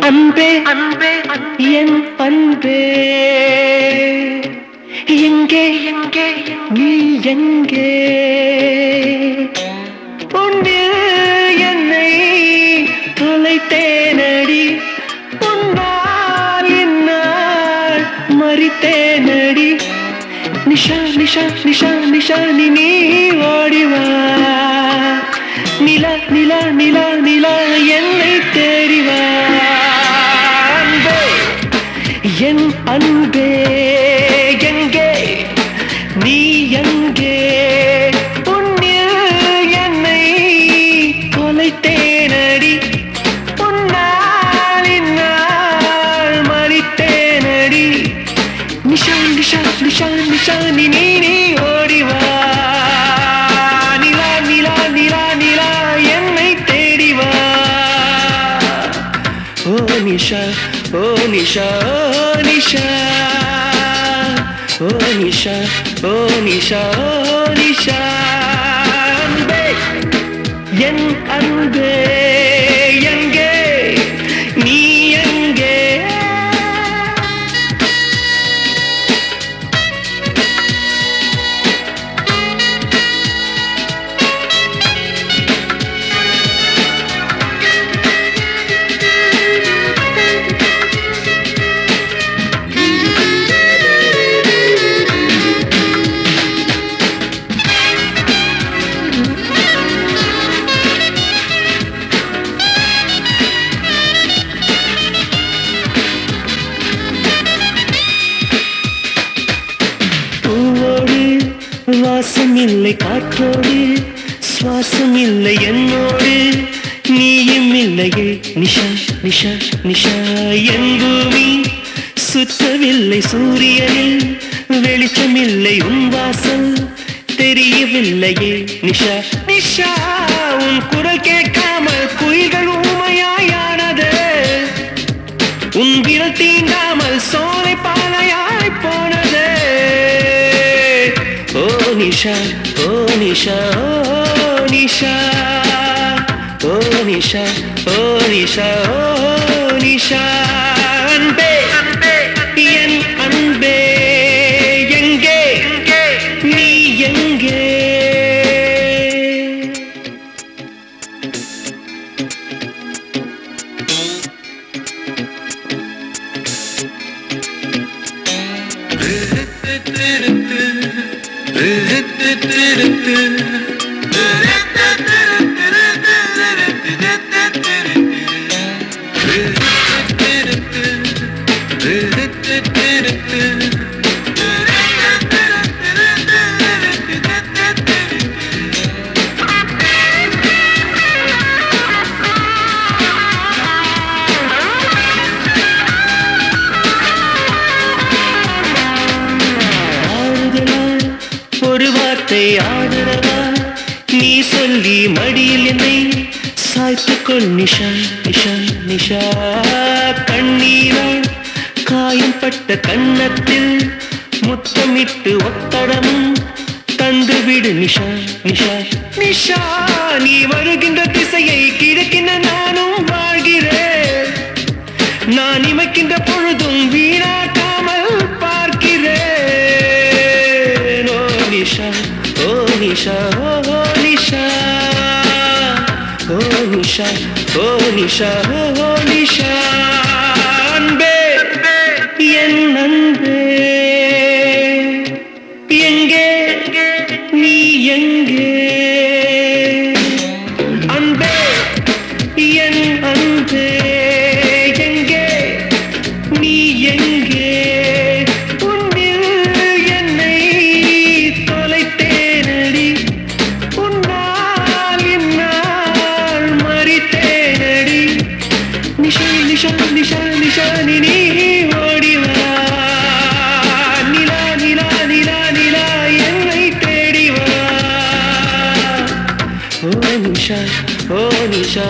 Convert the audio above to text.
அன்பே அன்பே என் அன்பே எங்கே எங்கே நீ எங்கே உன்னில் என்னை தொலைத்தேனடி உன்னால் என்னால் மறித்தேனடி நிஷா நிஷா நிஷா நிஷா நீ ஓடிவா நிலா நிலா நிலா நிலா என்னை தேடிவா அன்பே என் அன்பே எங்கே நீ எங்கே உன்னில் என்னை தொலைத்தேனடி உன்னால் என்னால் மறித்தேனடி நிஷா நிஷா நிஷா நிஷா நீ ஓடிவா நிலா நிலா நிலா நிலா என்னை தேடிவா ஓ நிஷா ஓ நிஷா ஓ நிஷா ஓ நிஷா ஓ நிஷா ஓ நிஷா அன்பே என் அன்பே எங்கே நீ எங்கே வாசம் இல்லை காற்றோடு சுவாசம் இல்லை என்னோடு நீயும் இல்லையே நிஷா நிஷா நிஷா என் பூமி சுற்றவில்லை சூரியனில் வெளிச்சம் இல்லை உன் வாசல் தெரியவில்லையே நிஷா நிஷா உன் குரல் கேட்காமல் குயில்கள் ஊமையாயானது உன் விரல் தீண்டாமல் சோலை பாலையாய் போனது ஓ நிஷா ஓ நிஷா ஓ நிஷா ஓ நிஷா ஓ நிஷா ஓ நிஷா அன்பே என் அன்பே எங்கே நீ எங்கே ஒரு வார்த்தை ஆதரவா நீ சொல்லி மடியில் என்னை சாய்த்துக்கொள் நிஷா நிஷா நிஷா கண்ணீரால் காயம்பட்ட கன்னத்தில் முத்தமிட்டு ஒத்தடமும் தந்துவிடு நிஷா நிஷா நிஷா நீ வருகின்ற திசையை கிழக்கின நானும் வாழ்கிறேன் நான் இமைக்கின்ற பொழுதும் வீணாக்காமல் பார்க்கிறேன் நிஷா ஓ நிஷா ஓ நிஷா ஓ நிஷா ஓ நிஷா ஓ நிஷா அன்பே என் அன்பே எங்கே நீ எங்கே அன்பே என் அன்பே எங்கே நீ எங்கே நிஷா நிஷா நிஷா நீ ஓடிவா நிலா நிலா நிலா நிலா என்னை தேடிவா ஓ நிஷா ஓ நிஷா